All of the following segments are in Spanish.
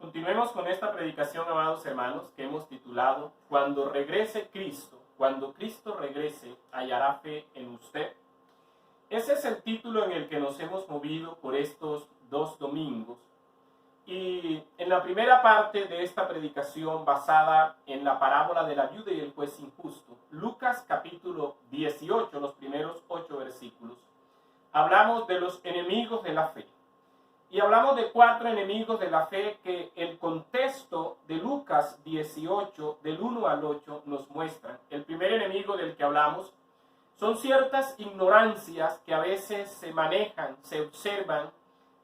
Continuemos con esta predicación, amados hermanos, que hemos titulado Cuando regrese Cristo, cuando Cristo regrese, hallará fe en usted. Ese es el título en el que nos hemos movido por estos 2 domingos. Y en la primera parte de esta predicación, basada en la parábola de la viuda y el juez injusto, Lucas capítulo 18, los primeros 8 versículos, hablamos de los enemigos de la fe. Y hablamos de 4 enemigos de la fe que el contexto de Lucas 18, del 1 al 8, nos muestran. El primer enemigo del que hablamos son ciertas ignorancias que a veces se manejan, se observan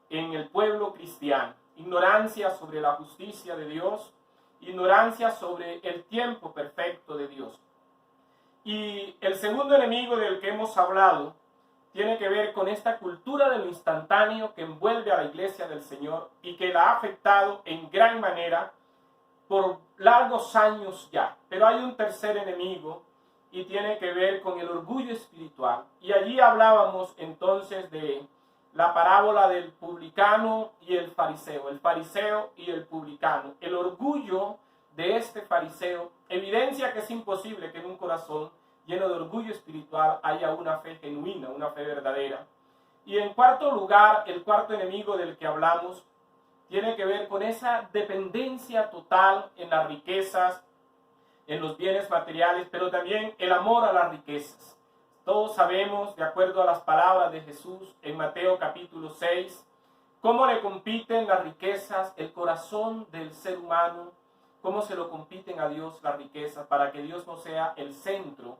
en el pueblo cristiano. Ignorancia sobre la justicia de Dios, ignorancia sobre el tiempo perfecto de Dios. Y el segundo enemigo del que hemos hablado tiene que ver con esta cultura de lo instantáneo que envuelve a la iglesia del Señor y que la ha afectado en gran manera por largos años ya. Pero hay un tercer enemigo y tiene que ver con el orgullo espiritual. Y allí hablábamos entonces de la parábola del publicano y el fariseo y el publicano. El orgullo de este fariseo evidencia que es imposible que en un corazón lleno de orgullo espiritual haya una fe genuina, una fe verdadera. Y en cuarto lugar, el cuarto enemigo del que hablamos tiene que ver con esa dependencia total en las riquezas, en los bienes materiales, pero también el amor a las riquezas. Todos sabemos, de acuerdo a las palabras de Jesús en Mateo capítulo 6, cómo le compiten las riquezas, el corazón del ser humano, cómo se lo compiten a Dios las riquezas, para que Dios no sea el centro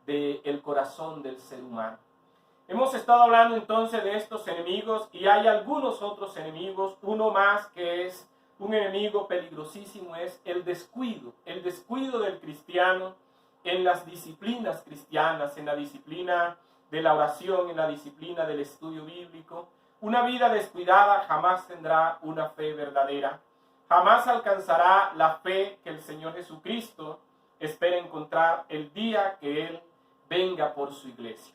del corazón del ser humano. Hemos estado hablando entonces de estos enemigos y hay algunos otros enemigos. Uno más que es un enemigo peligrosísimo es el descuido del cristiano en las disciplinas cristianas, en la disciplina de la oración, en la disciplina del estudio bíblico. Una vida descuidada jamás tendrá una fe verdadera, jamás alcanzará la fe que el Señor Jesucristo espera encontrar el día que Él venga por su iglesia.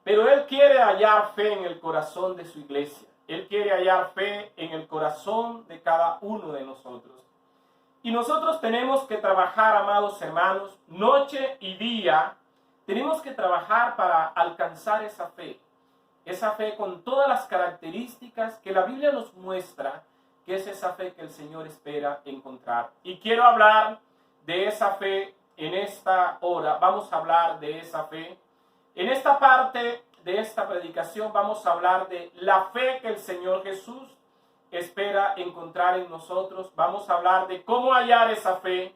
Pero Él quiere hallar fe en el corazón de su iglesia. Él quiere hallar fe en el corazón de cada uno de nosotros. Y nosotros tenemos que trabajar, amados hermanos, noche y día. Tenemos que trabajar para alcanzar esa fe con todas las características que la Biblia nos muestra, que es esa fe que el Señor espera encontrar. Y quiero hablar de esa fe en esta hora. Vamos a hablar de esa fe. En esta parte de esta predicación vamos a hablar de la fe que el Señor Jesús espera encontrar en nosotros. Vamos a hablar de cómo hallar esa fe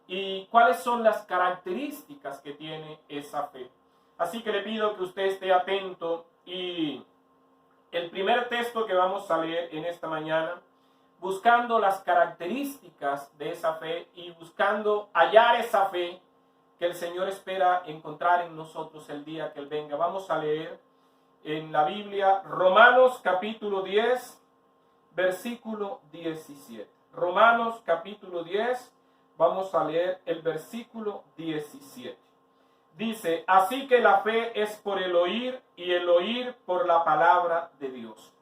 y cuáles son las características que tiene esa fe. Así que le pido que usted esté atento y el primer texto que vamos a leer en esta mañana, buscando las características de esa fe y buscando hallar esa fe que el Señor espera encontrar en nosotros el día que Él venga. Vamos a leer en la Biblia Romanos capítulo 10, versículo 17. Romanos capítulo 10, vamos a leer el versículo 17. Dice, así que la fe es por el oír y el oír por la palabra de Dios.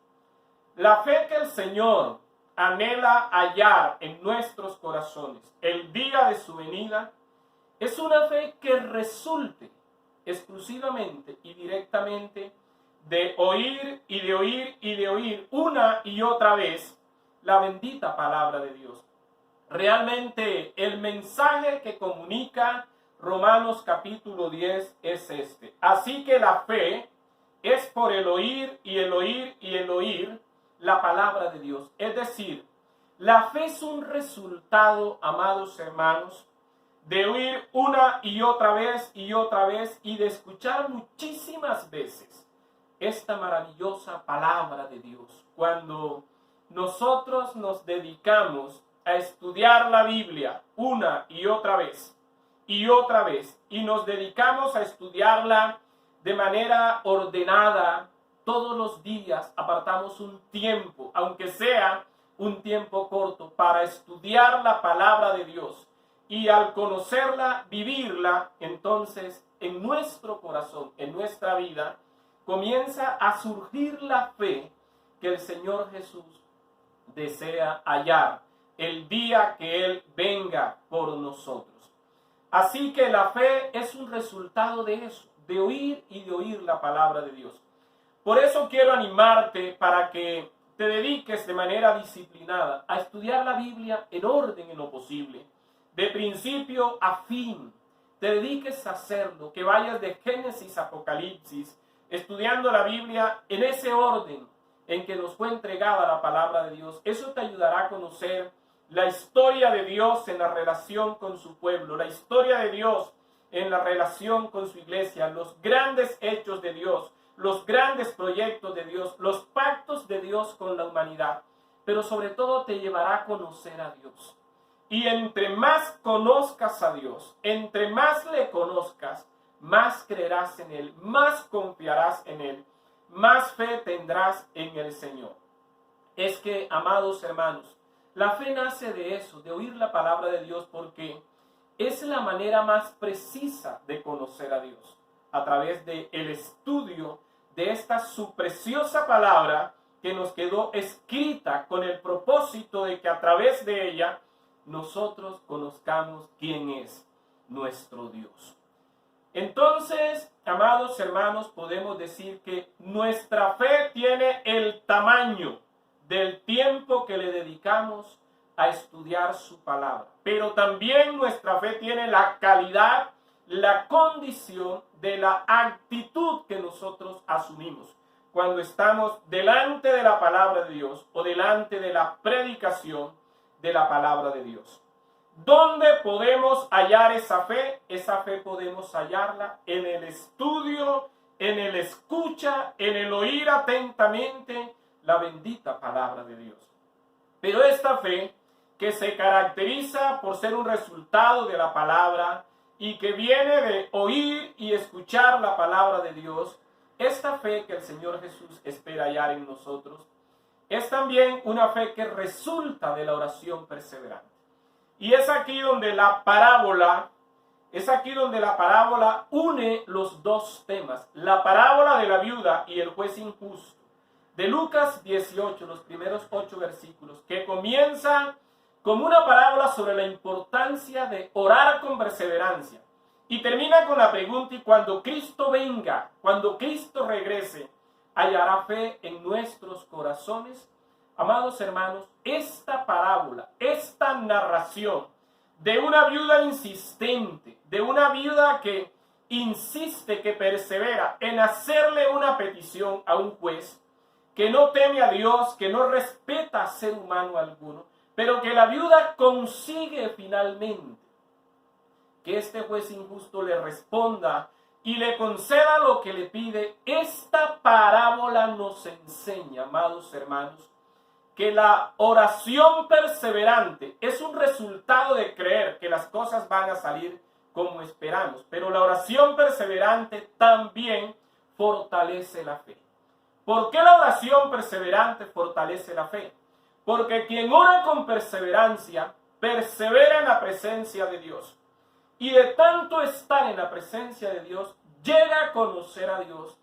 La fe que el Señor anhela hallar en nuestros corazones el día de su venida es una fe que resulte exclusivamente y directamente de oír y de oír y de oír una y otra vez la bendita palabra de Dios. Realmente el mensaje que comunica Romanos capítulo 10 es este. Así que la fe es por el oír y el oír y el oír la palabra de Dios. Es decir, la fe es un resultado, amados hermanos, de oír una y otra vez y de escuchar muchísimas veces esta maravillosa palabra de Dios. Cuando nosotros nos dedicamos a estudiar la Biblia una y otra vez y nos dedicamos a estudiarla de manera ordenada todos los días, apartamos un tiempo, aunque sea un tiempo corto, para estudiar la palabra de Dios. Y al conocerla, vivirla, entonces en nuestro corazón, en nuestra vida, comienza a surgir la fe que el Señor Jesús desea hallar el día que Él venga por nosotros. Así que la fe es un resultado de eso, de oír y de oír la palabra de Dios. Por eso quiero animarte para que te dediques de manera disciplinada a estudiar la Biblia en orden en lo posible, de principio a fin. Te dediques a hacerlo, que vayas de Génesis a Apocalipsis, estudiando la Biblia en ese orden en que nos fue entregada la palabra de Dios. Eso te ayudará a conocer la historia de Dios en la relación con su pueblo, la historia de Dios en la relación con su iglesia, los grandes hechos de Dios, los grandes proyectos de Dios, los pactos de Dios con la humanidad. Pero sobre todo te llevará a conocer a Dios. Y entre más conozcas a Dios, entre más le conozcas, más creerás en Él, más confiarás en Él, más fe tendrás en el Señor. Es que, amados hermanos, la fe nace de eso, de oír la palabra de Dios, porque es la manera más precisa de conocer a Dios, a través del estudio de esta su preciosa palabra que nos quedó escrita con el propósito de que a través de ella nosotros conozcamos quién es nuestro Dios. Entonces, amados hermanos, podemos decir que nuestra fe tiene el tamaño del tiempo que le dedicamos a estudiar su palabra. Pero también nuestra fe tiene la calidad, la condición de la actitud que nosotros asumimos cuando estamos delante de la palabra de Dios o delante de la predicación de la palabra de Dios. ¿Dónde podemos hallar esa fe? Esa fe podemos hallarla en el estudio, en el escucha, en el oír atentamente la bendita palabra de Dios. Pero esta fe, que se caracteriza por ser un resultado de la palabra y que viene de oír y escuchar la palabra de Dios, esta fe que el Señor Jesús espera hallar en nosotros, es también una fe que resulta de la oración perseverante. Y es aquí donde la parábola une los dos temas, la parábola de la viuda y el juez injusto, de Lucas 18, los primeros 8 versículos, que comienza como una parábola sobre la importancia de orar con perseverancia y termina con la pregunta: y cuando Cristo venga, cuando Cristo regrese, ¿hallará fe en nuestros corazones? Amados hermanos, esta parábola, esta narración de una viuda insistente, de una viuda que insiste, que persevera en hacerle una petición a un juez, que no teme a Dios, que no respeta a ser humano alguno, pero que la viuda consigue finalmente que este juez injusto le responda y le conceda lo que le pide. Esta parábola nos enseña, amados hermanos, que la oración perseverante es un resultado de creer que las cosas van a salir como esperamos, pero la oración perseverante también fortalece la fe. ¿Por qué la oración perseverante fortalece la fe? Porque quien ora con perseverancia, persevera en la presencia de Dios. Y de tanto estar en la presencia de Dios, llega a conocer a Dios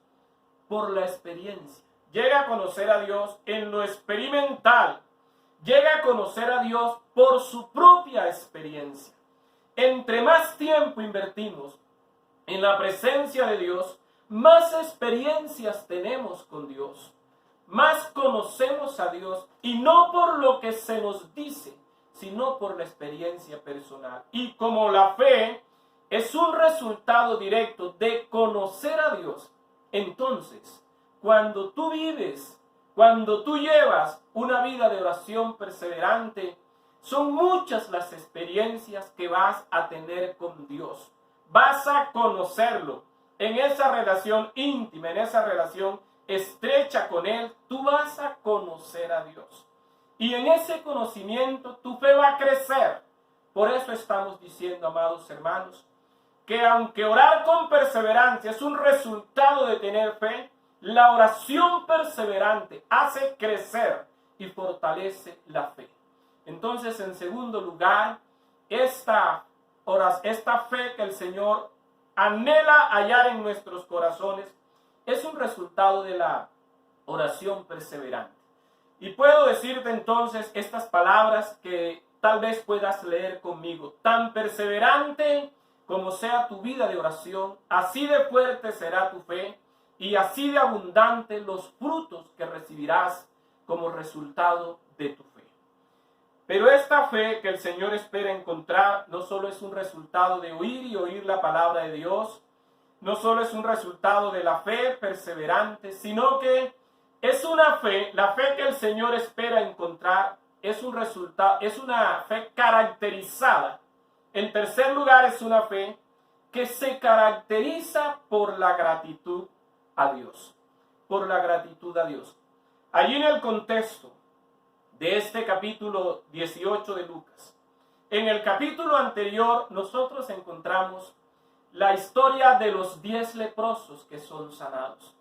por la experiencia. Llega a conocer a Dios en lo experimental. Llega a conocer a Dios por su propia experiencia. Entre más tiempo invertimos en la presencia de Dios, más experiencias tenemos con Dios. Más conocemos a Dios, y no por lo que se nos dice, sino por la experiencia personal. Y como la fe es un resultado directo de conocer a Dios, entonces, cuando tú vives, cuando tú llevas una vida de oración perseverante, son muchas las experiencias que vas a tener con Dios. Vas a conocerlo en esa relación íntima, en esa relación estrecha con Él. Tú vas a conocer a Dios. Y en ese conocimiento tu fe va a crecer. Por eso estamos diciendo, amados hermanos, que aunque orar con perseverancia es un resultado de tener fe, la oración perseverante hace crecer y fortalece la fe. Entonces, en segundo lugar, esta fe que el Señor anhela hallar en nuestros corazones es un resultado de la oración perseverante. Y puedo decirte entonces estas palabras que tal vez puedas leer conmigo. Tan perseverante como sea tu vida de oración, así de fuerte será tu fe y así de abundante los frutos que recibirás como resultado de tu fe. Pero esta fe que el Señor espera encontrar no solo es un resultado de oír y oír la palabra de Dios, no solo es un resultado de la fe perseverante, sino que es una fe, la fe que el Señor espera encontrar es un resultado, es una fe caracterizada. En tercer lugar, es una fe que se caracteriza por la gratitud a Dios, por la gratitud a Dios. Allí en el contexto de este capítulo 18 de Lucas, en el capítulo anterior nosotros encontramos la historia de los 10 leprosos que son sanados.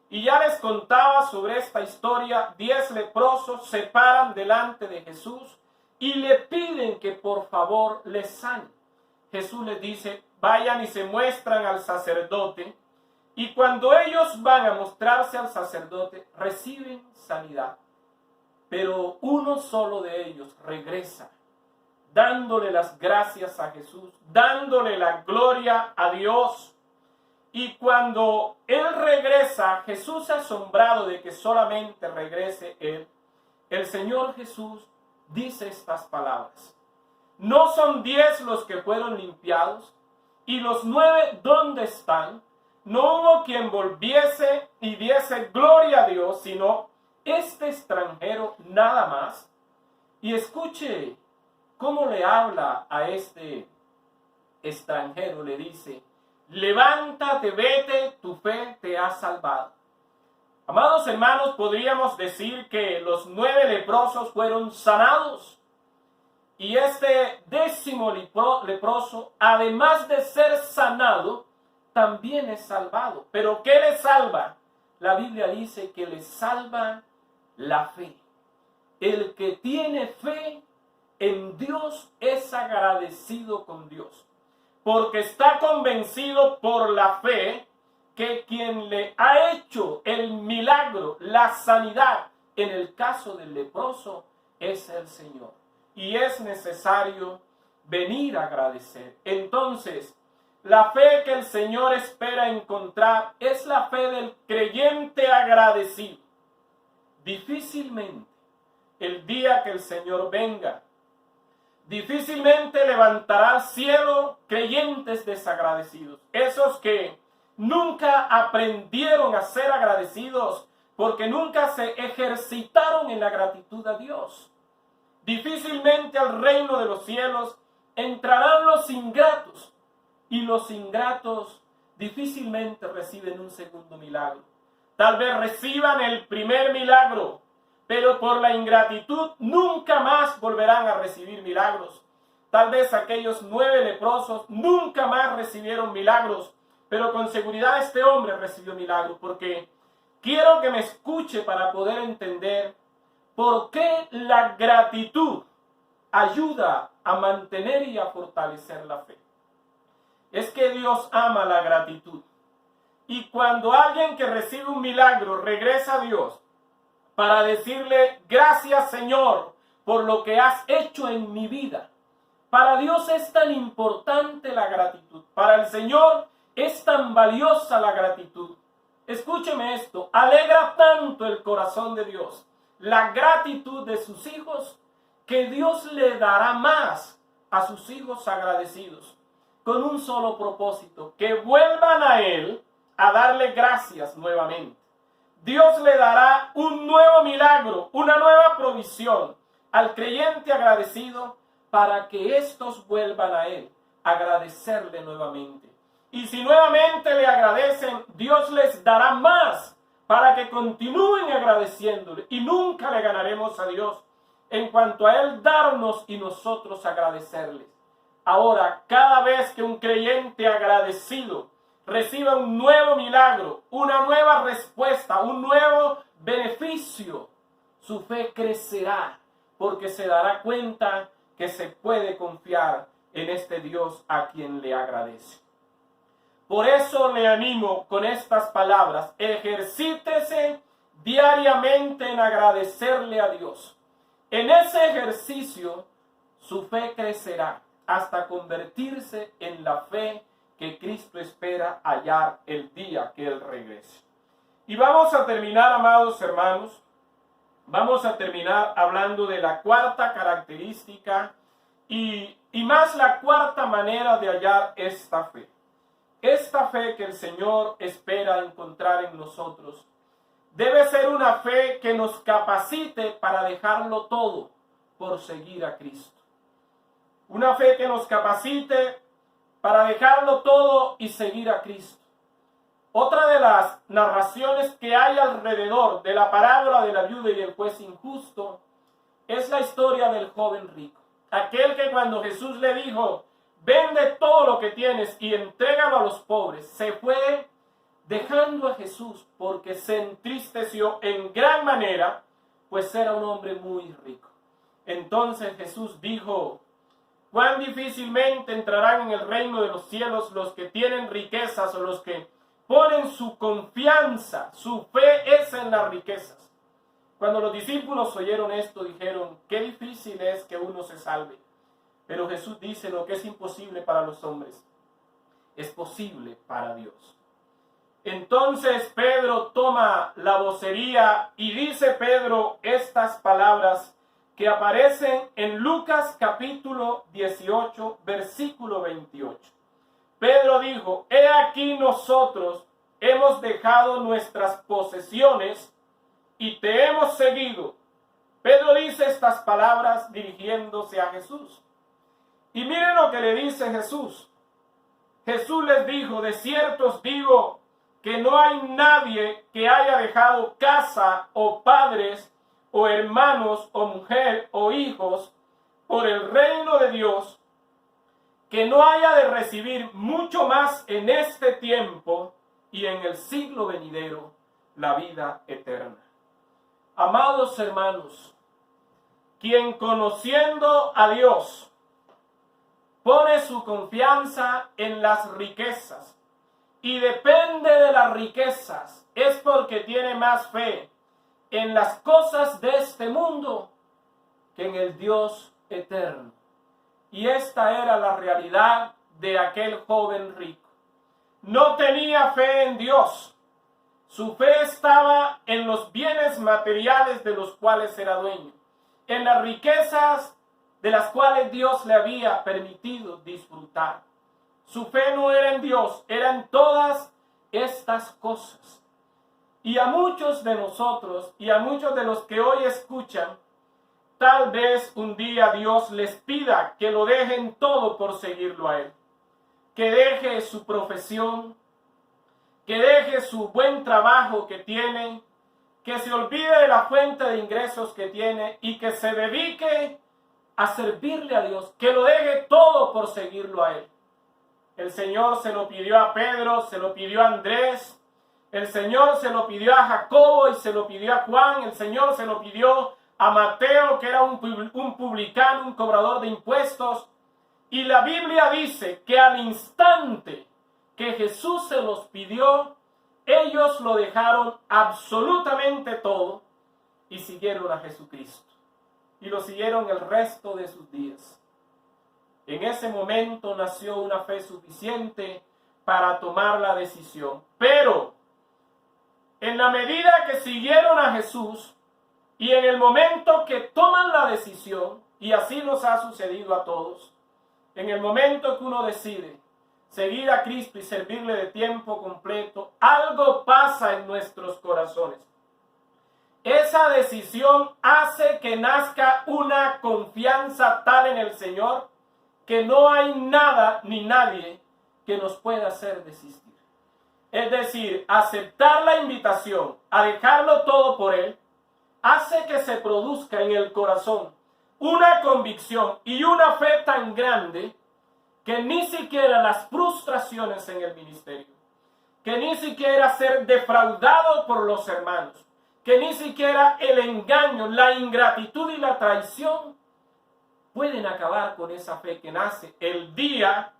Y ya les contaba sobre esta historia. 10 leprosos se paran delante de Jesús y le piden que por favor les sane. Jesús les dice, vayan y se muestran al sacerdote. Y cuando ellos van a mostrarse al sacerdote, reciben sanidad. Pero uno solo de ellos regresa, dándole las gracias a Jesús, dándole la gloria a Dios. Y cuando él regresa, Jesús, asombrado de que solamente regrese él, el Señor Jesús dice estas palabras. ¿No son 10 los que fueron limpiados? ¿Y los 9 dónde están? No hubo quien volviese y diese gloria a Dios, sino este extranjero nada más. Y escuche cómo le habla a este extranjero. Le dice, levántate, vete, tu fe te ha salvado. Amados hermanos, podríamos decir que los 9 leprosos fueron sanados. Y este 10º leproso, además de ser sanado, también es salvado. ¿Pero qué le salva? La Biblia dice que le salva la fe. El que tiene fe en Dios es agradecido con Dios, porque está convencido por la fe que quien le ha hecho el milagro, la sanidad, en el caso del leproso, es el Señor. Y es necesario venir a agradecer. Entonces, la fe que el Señor espera encontrar es la fe del creyente agradecido. Difícilmente, el día que el Señor venga, difícilmente levantará al cielo creyentes desagradecidos. Esos que nunca aprendieron a ser agradecidos porque nunca se ejercitaron en la gratitud a Dios. Difícilmente al reino de los cielos entrarán los ingratos, y los ingratos difícilmente reciben un segundo milagro. Tal vez reciban el primer milagro, pero por la ingratitud nunca más volverán a recibir milagros. Tal vez aquellos 9 leprosos nunca más recibieron milagros, pero con seguridad este hombre recibió milagros, porque quiero que me escuche para poder entender por qué la gratitud ayuda a mantener y a fortalecer la fe. Es que Dios ama la gratitud. Y cuando alguien que recibe un milagro regresa a Dios para decirle, gracias Señor por lo que has hecho en mi vida. Para Dios es tan importante la gratitud. Para el Señor es tan valiosa la gratitud. Escúcheme esto, alegra tanto el corazón de Dios la gratitud de sus hijos, que Dios le dará más a sus hijos agradecidos, con un solo propósito, que vuelvan a Él a darle gracias nuevamente. Dios le dará un nuevo milagro, una nueva provisión al creyente agradecido, para que éstos vuelvan a Él a agradecerle nuevamente. Y si nuevamente le agradecen, Dios les dará más para que continúen agradeciéndole, y nunca le ganaremos a Dios en cuanto a Él darnos y nosotros agradecerles. Ahora, cada vez que un creyente agradecido reciba un nuevo milagro, una nueva respuesta, un nuevo beneficio, su fe crecerá, porque se dará cuenta que se puede confiar en este Dios a quien le agradece. Por eso le animo con estas palabras: ejercítese diariamente en agradecerle a Dios. En ese ejercicio, su fe crecerá hasta convertirse en la fe que Cristo espera hallar el día que Él regrese. Y vamos a terminar, amados hermanos, vamos a terminar hablando de la cuarta característica y más la cuarta manera de hallar esta fe. Esta fe que el Señor espera encontrar en nosotros debe ser una fe que nos capacite para dejarlo todo por seguir a Cristo. Una fe que nos capacite para dejarlo todo y seguir a Cristo. Otra de las narraciones que hay alrededor de la parábola de la viuda y el juez injusto es la historia del joven rico. Aquel que cuando Jesús le dijo, vende todo lo que tienes y entrégalo a los pobres, se fue dejando a Jesús porque se entristeció en gran manera, pues era un hombre muy rico. Entonces Jesús dijo, cuán difícilmente entrarán en el reino de los cielos los que tienen riquezas o los que ponen su confianza, su fe es en las riquezas. Cuando los discípulos oyeron esto, dijeron, qué difícil es que uno se salve. Pero Jesús dice, lo que es imposible para los hombres, es posible para Dios. Entonces Pedro toma la vocería y dice Pedro estas palabras que aparecen en Lucas capítulo 18, versículo 28. Pedro dijo, he aquí nosotros hemos dejado nuestras posesiones y te hemos seguido. Pedro dice estas palabras dirigiéndose a Jesús. Y miren lo que le dice Jesús. Jesús les dijo, de cierto os digo que no hay nadie que haya dejado casa o padres o hermanos o mujer o hijos por el reino de Dios que no haya de recibir mucho más en este tiempo y en el siglo venidero la vida eterna. Amados hermanos, quien conociendo a Dios pone su confianza en las riquezas y depende de las riquezas, es porque tiene más fe en las cosas de este mundo que en el Dios eterno. Y esta era la realidad de aquel joven rico. No tenía fe en Dios. Su fe estaba en los bienes materiales de los cuales era dueño, en las riquezas de las cuales Dios le había permitido disfrutar. Su fe no era en Dios, era en todas estas cosas. Y a muchos de nosotros y a muchos de los que hoy escuchan, tal vez un día Dios les pida que lo dejen todo por seguirlo a Él. Que deje su profesión, que deje su buen trabajo que tiene, que se olvide de la fuente de ingresos que tiene y que se dedique a servirle a Dios, que lo deje todo por seguirlo a Él. El Señor se lo pidió a Pedro, se lo pidió a Andrés, el Señor se lo pidió a Jacobo y se lo pidió a Juan, el Señor se lo pidió a Mateo, que era un publicano, un cobrador de impuestos. Y la Biblia dice que al instante que Jesús se los pidió, ellos lo dejaron absolutamente todo y siguieron a Jesucristo. Y lo siguieron el resto de sus días. En ese momento nació una fe suficiente para tomar la decisión. Pero en la medida que siguieron a Jesús y en el momento que toman la decisión, y así nos ha sucedido a todos, en el momento que uno decide seguir a Cristo y servirle de tiempo completo, algo pasa en nuestros corazones. Esa decisión hace que nazca una confianza tal en el Señor que no hay nada ni nadie que nos pueda hacer desistir. Es decir, aceptar la invitación a dejarlo todo por Él hace que se produzca en el corazón una convicción y una fe tan grande que ni siquiera las frustraciones en el ministerio, que ni siquiera ser defraudado por los hermanos, que ni siquiera el engaño, la ingratitud y la traición pueden acabar con esa fe que nace el día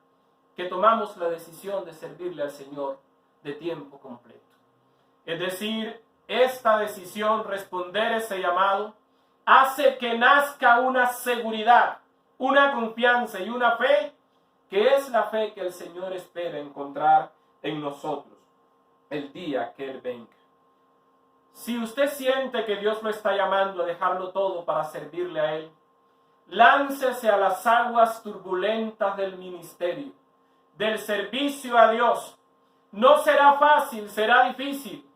que tomamos la decisión de servirle al Señor de tiempo completo. Es decir, esta decisión, responder ese llamado, hace que nazca una seguridad, una confianza y una fe, que es la fe que el Señor espera encontrar en nosotros el día que Él venga. Si usted siente que Dios lo está llamando a dejarlo todo para servirle a Él, láncese a las aguas turbulentas del ministerio, del servicio a Dios. No será fácil, será difícil.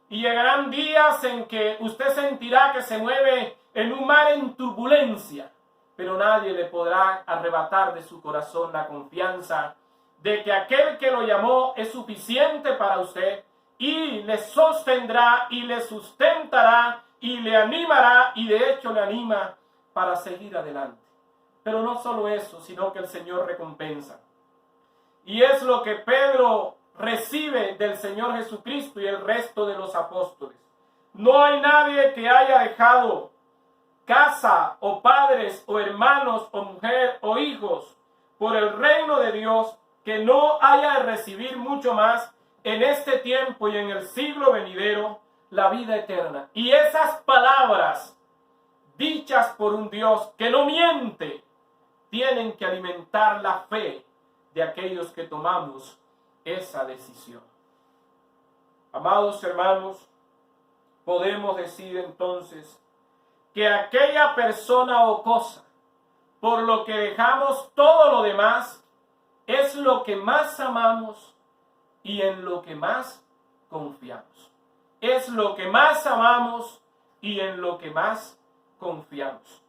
Y llegarán días en que usted sentirá que se mueve en un mar en turbulencia, pero nadie le podrá arrebatar de su corazón la confianza de que aquel que lo llamó es suficiente para usted y le sostendrá y le sustentará y le animará, y de hecho le anima para seguir adelante. Pero no solo eso, sino que el Señor recompensa. Y es lo que Pedro recibe del Señor Jesucristo y el resto de los apóstoles. No hay nadie que haya dejado casa o padres o hermanos o mujer o hijos por el reino de Dios que no haya de recibir mucho más en este tiempo y en el siglo venidero, la vida eterna. Y esas palabras dichas por un Dios que no miente tienen que alimentar la fe de aquellos que tomamos esa decisión. Amados hermanos, podemos decir entonces que aquella persona o cosa por lo que dejamos todo lo demás es lo que más amamos y en lo que más confiamos. Es lo que más amamos y en lo que más confiamos.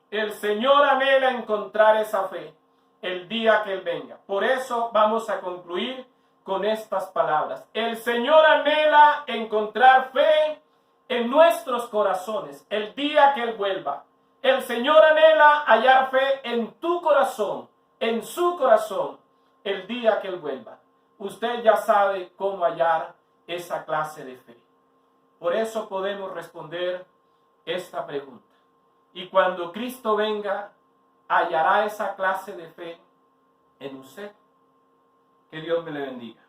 El Señor anhela encontrar esa fe el día que Él venga. Por eso vamos a concluir con estas palabras. El Señor anhela encontrar fe en nuestros corazones el día que Él vuelva. El Señor anhela hallar fe en tu corazón, en su corazón, el día que Él vuelva. Usted ya sabe cómo hallar esa clase de fe. Por eso podemos responder esta pregunta. Y cuando Cristo venga, hallará esa clase de fe en usted. Que Dios me le bendiga.